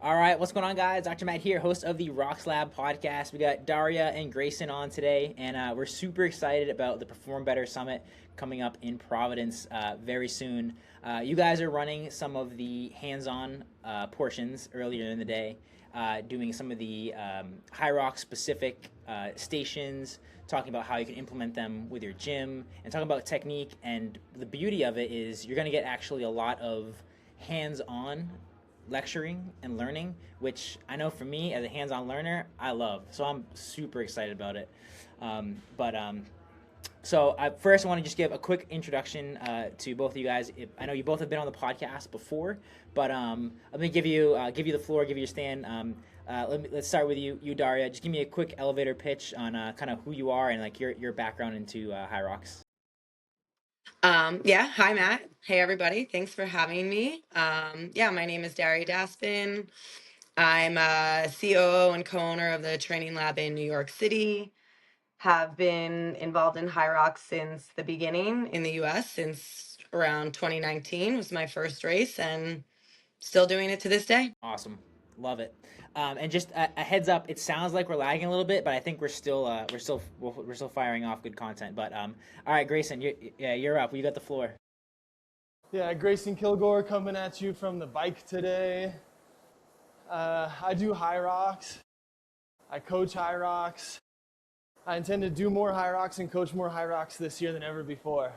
All right, what's going on, guys? Dr. Matt here, host of the Rocks Lab podcast. We got Daria and Grayson on today, and we're super excited about the Perform Better Summit coming up in Providence very soon. You guys are running some of the hands-on portions earlier in the day, doing some of the HYROX specific stations, talking about how you can implement them with your gym, and talking about technique. And the beauty of it is you're going to get actually a lot of hands-on lecturing and learning, which I know for me as a hands-on learner, I love. So I'm super excited about it. First, I want to just give a quick introduction to both of you guys. I know you both have been on the podcast before, but let me give you the floor, give you your stand. Let's start with you, Daria. Just give me a quick elevator pitch on kind of who you are and like your background into HYROX. Yeah, hi Matt. Hey everybody, thanks for having me. My name is Daria Daspin. I'm a COO and co-owner of the training lab in New York City. Have been involved in HYROX since the beginning in the US, since around 2019 was my first race, and still doing it to this day. Awesome, love it. And just a heads up, it sounds like we're lagging a little bit, but I think we're still firing off good content. But all right, Grayson, you're up. You got the floor. Yeah, Grayson Kilgore coming at you from the bike today. I do HYROX. I coach HYROX. I intend to do more HYROX and coach more HYROX this year than ever before.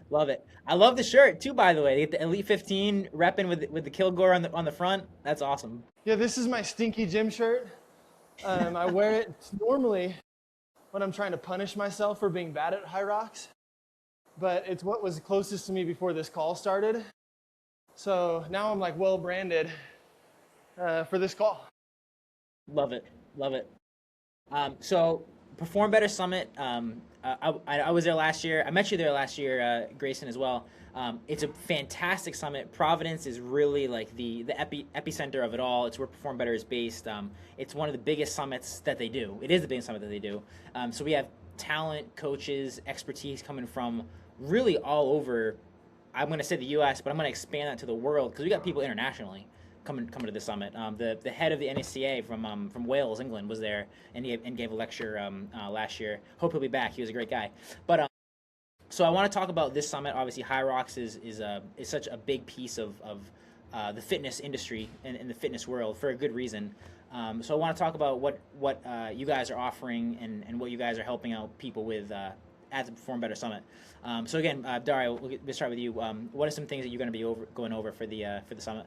Love it. I love the shirt too, by the way. They get the Elite 15 repping with the Kilgore on the front. That's awesome. Yeah, this is my stinky gym shirt. I wear it normally when I'm trying to punish myself for being bad at HYROX, but it's what was closest to me before this call started. So now I'm like well branded for this call. Love it. Love it. So Perform Better Summit. I was there last year. I met you there last year, Grayson, as well. It's a fantastic summit. Providence is really like the epicenter of it all. It's where Perform Better is based. It's one of the biggest summits that they do. It is the biggest summit that they do. So we have talent, coaches, expertise coming from really all over. I'm going to say the U.S., but I'm going to expand that to the world because we got people internationally coming to the summit. The head of the NSCA from Wales, England, was there and gave a lecture last year. Hope he'll be back. He was a great guy. But so I want to talk about this summit. Obviously, HYROX is such a big piece of the fitness industry and the fitness world for a good reason. So I want to talk about what you guys are offering and what you guys are helping out people with at the Perform Better Summit. So again, Daria, we'll start with you. What are some things that you're going to be going over for the summit?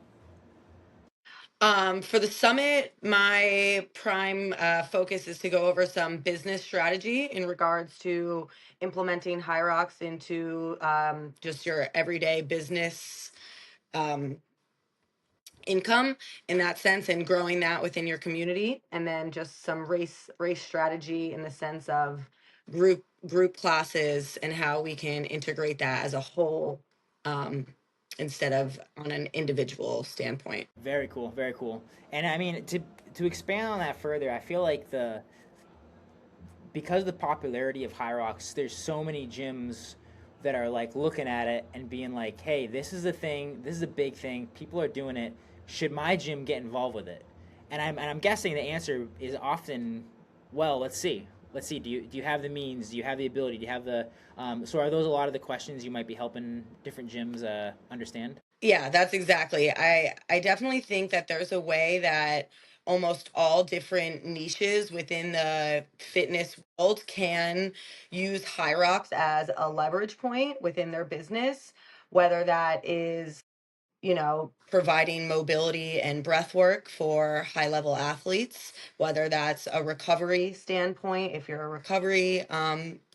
For the summit, my prime focus is to go over some business strategy in regards to implementing HYROX into just your everyday business income in that sense, and growing that within your community, and then just some race strategy in the sense of group classes and how we can integrate that as a whole, instead of on an individual standpoint. Very cool, very cool. And I mean, to expand on that further, I feel like because of the popularity of HYROX, there's so many gyms that are like looking at it and being like, "Hey, this is a thing. This is a big thing. People are doing it. Should my gym get involved with it?" And I'm guessing the answer is often, "Well, let's see. Let's see. Do you have the means? Do you have the ability? Do you have the?" So are those a lot of the questions you might be helping different gyms understand? Yeah, that's exactly. I definitely think that there's a way that almost all different niches within the fitness world can use HYROX as a leverage point within their business, whether that is, providing mobility and breath work for high level athletes, whether that's a recovery standpoint, if you're a recovery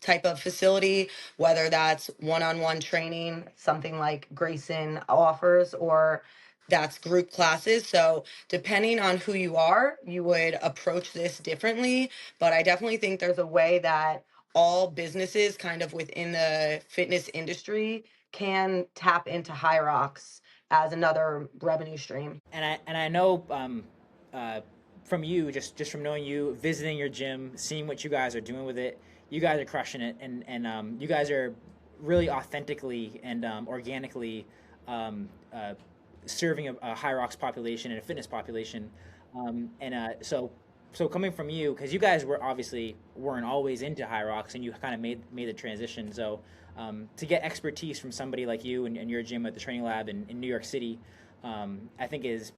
type of facility, whether that's one on one training, something like Grayson offers, or that's group classes. So, depending on who you are, you would approach this differently. But I definitely think there's a way that all businesses kind of within the fitness industry can tap into HYROX as another revenue stream. And I know from you, just from knowing you, visiting your gym, seeing what you guys are doing with it, you guys are crushing it, and you guys are really authentically and organically serving a HYROX population and a fitness population. So coming from you, because you guys weren't always into HYROX, and you kind of made the transition. So to get expertise from somebody like you and your gym at the training lab in New York City, I think is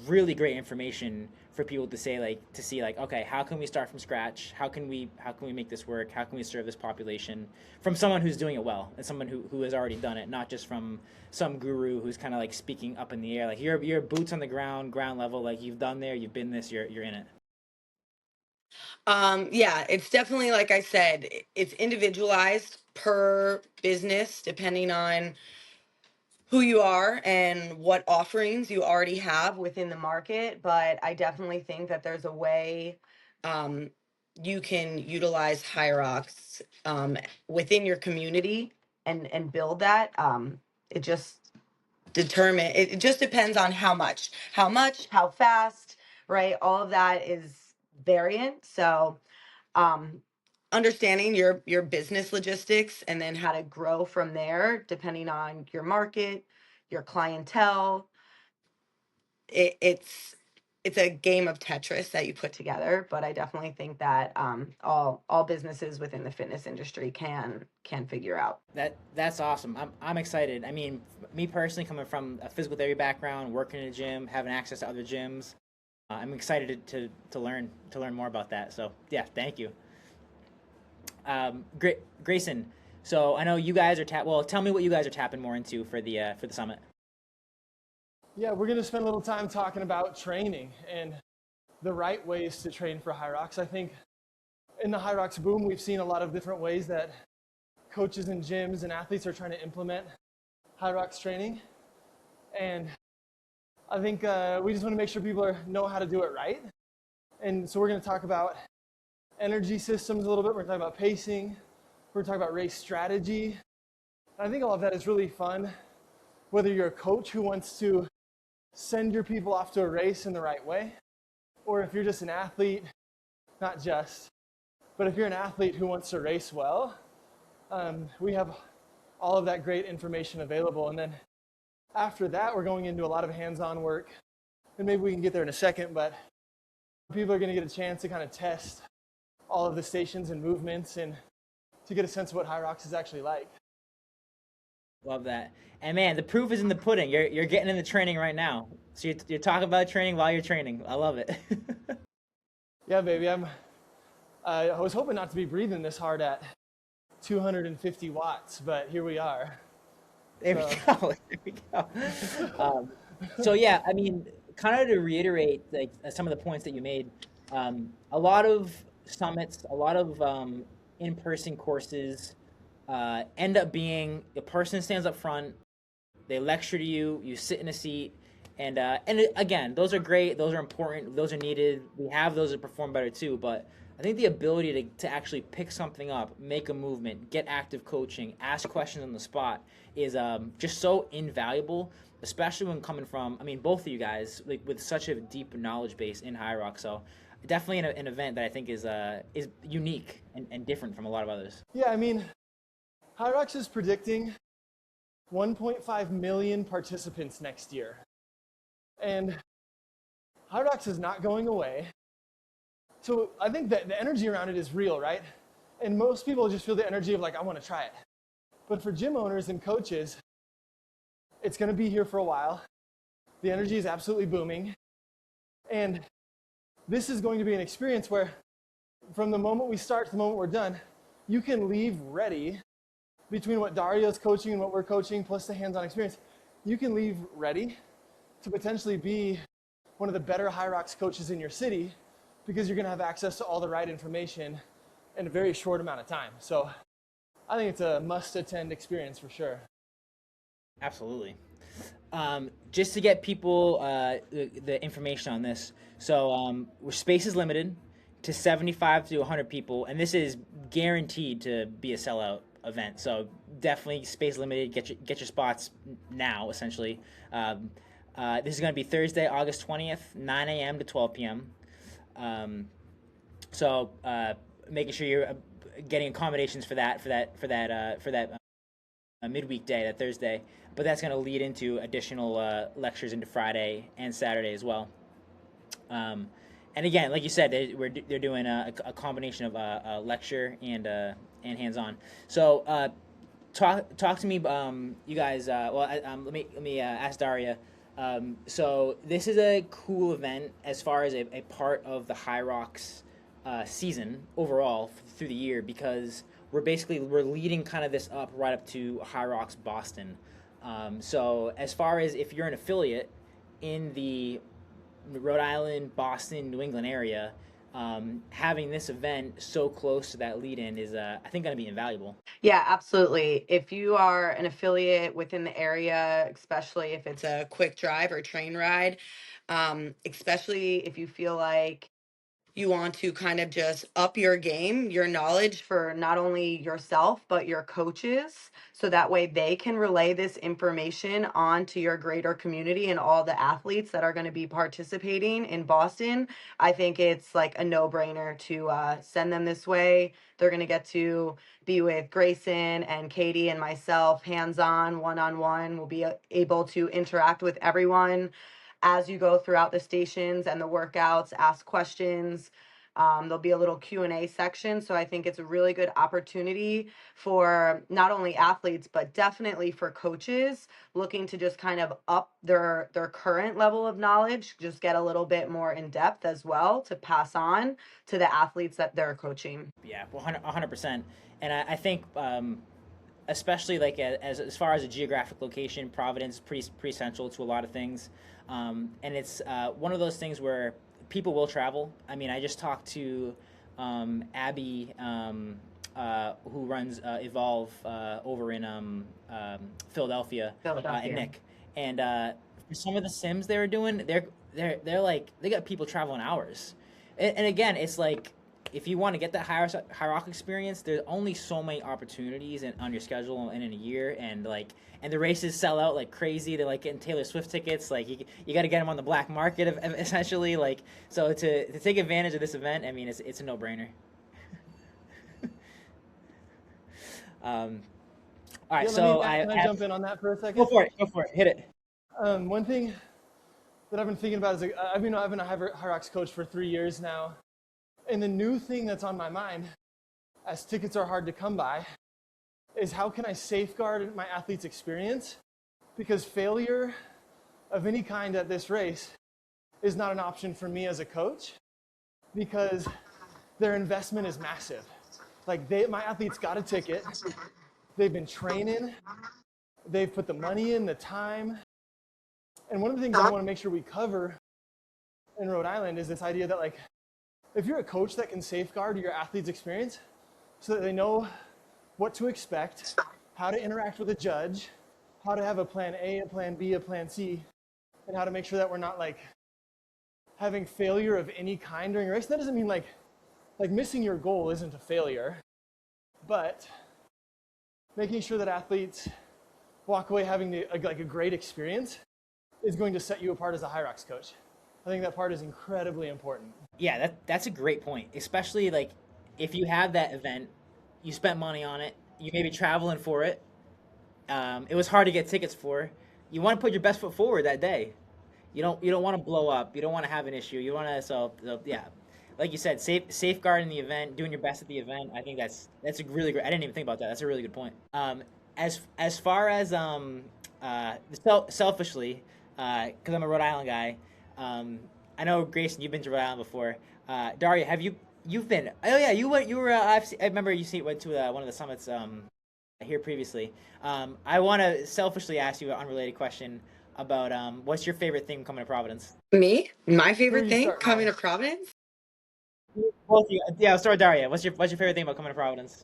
really great information for people to say, like, to see, like, okay, how can we start from scratch? How can we make this work? How can we serve this population from someone who's doing it well, and someone who has already done it, not just from some guru who's kind of like speaking up in the air. Like, you're boots on the ground level. Like, you've done there, you've been this, you're in it. Yeah, it's definitely, like I said, it's individualized per business depending on who you are and what offerings you already have within the market. But I definitely think that there's a way um, you can utilize HYROX within your community and build that. It just it just depends on how much, how fast, right? All of that is variant. So um, understanding your business logistics and then how to grow from there depending on your market, your clientele. It's a game of Tetris that you put together, but I definitely think that all businesses within the fitness industry can figure out. That's awesome. I'm excited. I mean, me personally, coming from a physical therapy background, working in a gym, having access to other gyms, I'm excited to learn more about that. So yeah, thank you. Grayson. So I know you guys are Well, tell me what you guys are tapping more into for the summit. Yeah, we're going to spend a little time talking about training and the right ways to train for HYROX. I think in the HYROX boom, we've seen a lot of different ways that coaches and gyms and athletes are trying to implement HYROX training. And I think we just want to make sure people know how to do it right. And so we're going to talk about energy systems a little bit. We're going to talk about pacing. We're going to talk about race strategy. And I think all of that is really fun, whether you're a coach who wants to send your people off to a race in the right way, or if you're just an athlete, not just, but if you're an athlete who wants to race well, we have all of that great information available. And then after that, we're going into a lot of hands-on work, and maybe we can get there in a second, but people are going to get a chance to kind of test all of the stations and movements and to get a sense of what HYROX is actually like. Love that. And man, the proof is in the pudding. You're getting in the training right now. So you're talking about training while you're training. I love it. Yeah, baby. I was hoping not to be breathing this hard at 250 watts, but here we are. There we go. There we go. So yeah, I mean, kind of to reiterate, like, some of the points that you made, a lot of summits, a lot of in-person courses end up being a person stands up front, they lecture to you, you sit in a seat, again, those are great, those are important, those are needed. We have those that perform better too, but I think the ability to actually pick something up, make a movement, get active coaching, ask questions on the spot is just so invaluable, especially when coming from, I mean, both of you guys, like, with such a deep knowledge base in HYROX. So definitely an event that I think is unique and different from a lot of others. Yeah, I mean, HYROX is predicting 1.5 million participants next year. And HYROX is not going away. So I think that the energy around it is real, right? And most people just feel the energy of, like, I want to try it. But for gym owners and coaches, it's going to be here for a while. The energy is absolutely booming. And this is going to be an experience where from the moment we start to the moment we're done, you can leave ready. Between what Dario's coaching and what we're coaching, plus the hands-on experience, you can leave ready to potentially be one of the better HYROX coaches in your city, because you're going to have access to all the right information in a very short amount of time. So I think it's a must-attend experience for sure. Absolutely. Just to get people the information on this, so space is limited to 75 to 100 people, and this is guaranteed to be a sellout event. So definitely space limited. Get your spots now. Essentially, this is going to be Thursday, August 20th, 9 a.m. to 12 p.m. So making sure you're getting accommodations for that midweek day, that Thursday. but that's going to lead into additional lectures into Friday and Saturday as well. Um, and again, like you said, they're doing a combination of lecture and hands on. So talk to me, you guys. Let me ask Daria. So this is a cool event as far as a part of the HYROX season overall through the year, because we're leading kind of this up right up to HYROX Boston. So as far as if you're an affiliate in the Rhode Island, Boston, New England area, having this event so close to that lead-in is, I think, going to be invaluable. Yeah, absolutely. If you are an affiliate within the area, especially if it's a quick drive or train ride, especially if you feel like you want to kind of just up your game, your knowledge for not only yourself, but your coaches. So that way they can relay this information on to your greater community and all the athletes that are going to be participating in Boston. I think it's like a no brainer to send them this way. They're going to get to be with Grayson and Katie and myself, hands on, one on one. We'll be able to interact with everyone as you go throughout the stations and the workouts, ask questions. There'll be a little Q&A section. So I think it's a really good opportunity for not only athletes, but definitely for coaches looking to just kind of up their current level of knowledge, just get a little bit more in depth as well to pass on to the athletes that they're coaching. Yeah, 100%. And I think, especially like as far as a geographic location, Providence is pretty central to a lot of things, and it's one of those things where people will travel. I mean, I just talked to Abby, who runs Evolve over in Philadelphia, and Nick, and for some of the sims they were doing, they're like they got people traveling hours, and again, it's like if you want to get that HYROX experience, there's only so many opportunities on your schedule and in a year, and the races sell out like crazy. They're like getting Taylor Swift tickets. Like you got to get them on the black market, essentially. Like so to take advantage of this event, I mean, it's a no brainer. All right, Yeah, so can I jump in on that for a second? Go for it, hit it. One thing that I've been thinking about is I've been a HYROX coach for 3 years now. And the new thing that's on my mind, as tickets are hard to come by, is how can I safeguard my athlete's experience? Because failure of any kind at this race is not an option for me as a coach, because their investment is massive. Like my athletes got a ticket, they've been training, they've put the money in, the time. And one of the things I want to make sure we cover in Rhode Island is this idea that like, if you're a coach that can safeguard your athlete's experience so that they know what to expect, how to interact with a judge, how to have a plan A, a plan B, a plan C, and how to make sure that we're not like having failure of any kind during a race. That doesn't mean like missing your goal isn't a failure, but making sure that athletes walk away having a great experience is going to set you apart as a HYROX coach. I think that part is incredibly important. Yeah, that's a great point. Especially like if you have that event, you spent money on it, you may be traveling for it. It was hard to get tickets for. You want to put your best foot forward that day. You don't want to blow up. You don't want to have an issue. You want to yeah, like you said, safeguarding the event, doing your best at the event. I think that's a really great. I didn't even think about that. That's a really good point. As far as selfishly, because I'm a Rhode Island guy. I know Grayson, you've been to Rhode Island before. Daria, you've been? Oh yeah, you were. I remember you went to one of the summits here previously. I want to selfishly ask you an unrelated question about what's your favorite thing coming to Providence? Me? My favorite thing coming to Providence? Both of you. Yeah, I'll start with Daria. What's your favorite thing about coming to Providence?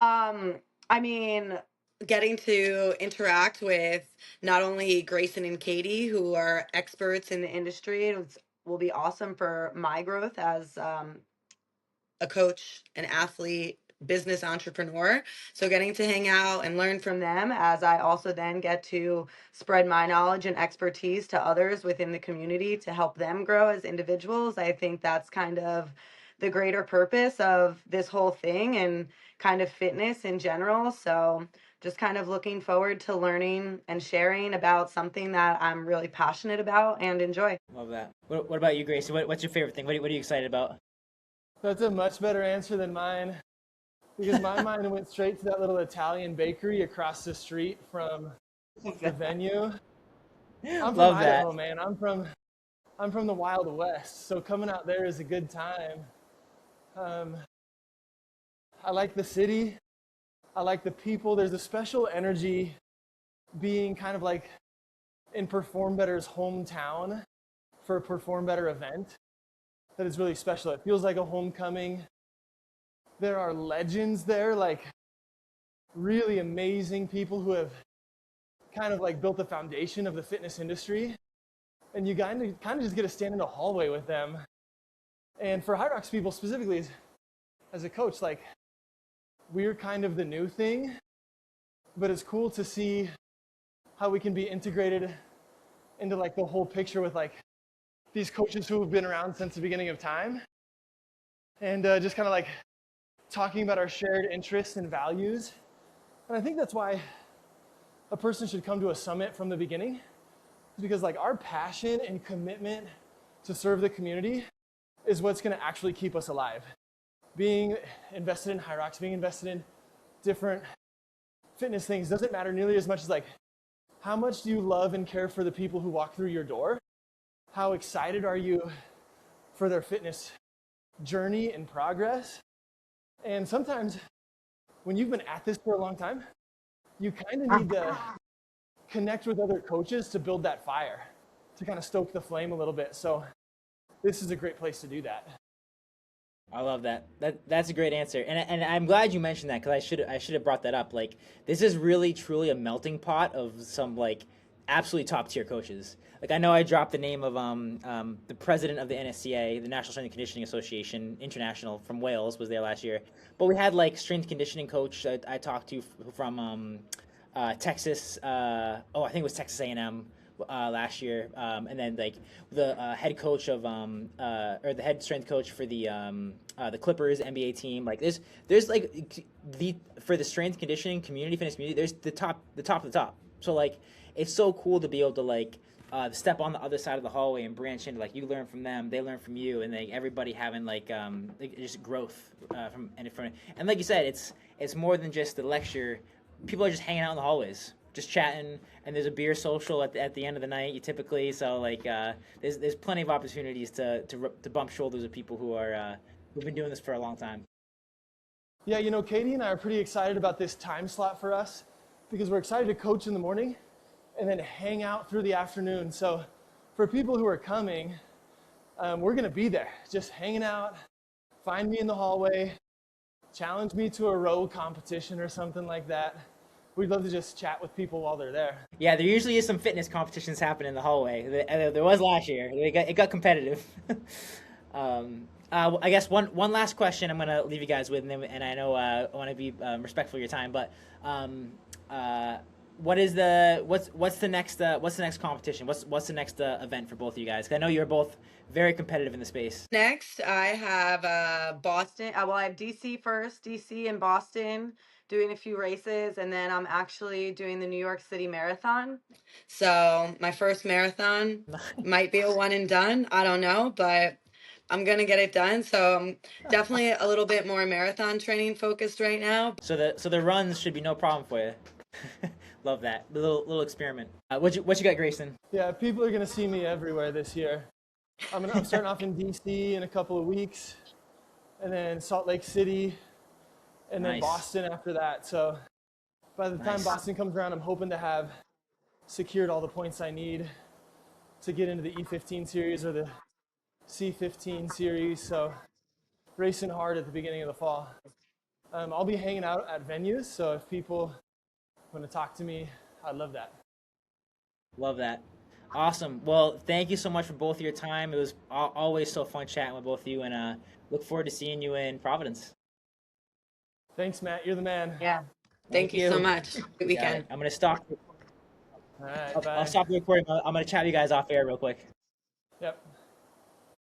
I mean, getting to interact with not only Grayson and Katie, who are experts in the industry, will be awesome for my growth as a coach, an athlete, business entrepreneur. So getting to hang out and learn from them as I also then get to spread my knowledge and expertise to others within the community to help them grow as individuals. I think that's kind of the greater purpose of this whole thing and kind of fitness in general. So just kind of looking forward to learning and sharing about something that I'm really passionate about and enjoy. Love that. What about you, Gracie? What's your favorite thing? What are you excited about? That's a much better answer than mine, because my mind went straight to that little Italian bakery across the street from the venue. I'm from Love that. Idaho, man. I'm from the Wild West, so coming out there is a good time. I like the city. I like the people. There's a special energy being kind of like in Perform Better's hometown for a Perform Better event that is really special. It feels like a homecoming. There are legends there, like really amazing people who have kind of like built the foundation of the fitness industry. And you kind of just get to stand in a hallway with them. And for HYROX people specifically, as a coach, like we're kind of the new thing, but it's cool to see how we can be integrated into like the whole picture with like these coaches who have been around since the beginning of time, and just kind of like talking about our shared interests and values. And I think that's why a person should come to a summit from the beginning, because like our passion and commitment to serve the community is what's going to actually keep us alive. Being invested in HYROX, being invested in different fitness things doesn't matter nearly as much as like how much do you love and care for the people who walk through your door? How excited are you for their fitness journey and progress? And sometimes when you've been at this for a long time, you kind of need to connect with other coaches to build that fire, to kind of stoke the flame a little bit. So this is a great place to do that. I love that. That's a great answer, and I'm glad you mentioned that, because I should have brought that up. Like, this is really truly a melting pot of some like absolutely top tier coaches. Like, I know I dropped the name of the president of the NSCA, the National Strength and Conditioning Association International, from Wales, was there last year. But we had like strength conditioning coach I talked to from Texas. I think it was Texas A&M. Last year, and then like the head coach of or the head strength coach for the Clippers NBA team. Like there's like for the strength conditioning community, fitness community, there's the top of the top. So like it's so cool to be able to like step on the other side of the hallway and branch into, like, you learn from them, they learn from you, and like everybody having like just growth and like you said, it's more than just the lecture. People are just hanging out in the hallways, just chatting, and there's a beer social at the end of the night. You typically, so like there's plenty of opportunities to bump shoulders with people who've been doing this for a long time. Yeah, you know, Katie and I are pretty excited about this time slot for us, because we're excited to coach in the morning and then hang out through the afternoon. So for people who are coming, we're going to be there just hanging out. Find me in the hallway, challenge me to a row competition or something like that. We'd love to just chat with people while they're there. Yeah, there usually is some fitness competitions happening in the hallway. There was last year. It got competitive. I guess one last question I'm gonna leave you guys with, and I know I want to be respectful of your time, but what's the next competition? What's the next event for both of you guys? 'Cause I know you're both very competitive in the space. Next, I have Boston. Well, I have DC first, DC and Boston, doing a few races, and then I'm actually doing the New York City Marathon. So my first marathon might be a one and done. I don't know, but I'm gonna get it done. So I'm definitely a little bit more marathon training focused right now. So the runs should be no problem for you. Love that little experiment. What you got, Grayson? Yeah, people are going to see me everywhere this year. I'm starting off in DC in a couple of weeks, and then Salt Lake City, and then Nice. Boston after that. So by the time Nice. Boston comes around, I'm hoping to have secured all the points I need to get into the E15 series or the C15 series. So racing hard at the beginning of the fall. I'll be hanging out at venues, so if people want to talk to me, I'd love that. Love that. Awesome. Well, thank you so much for both of your time. It was always so fun chatting with both of you, and look forward to seeing you in Providence. Thanks, Matt. You're the man. Yeah. Thank you so much. Good Got weekend. it. I'm gonna stop. All right, I'll bye. stop the recording. I'm gonna chat with you guys off air real quick. Yep.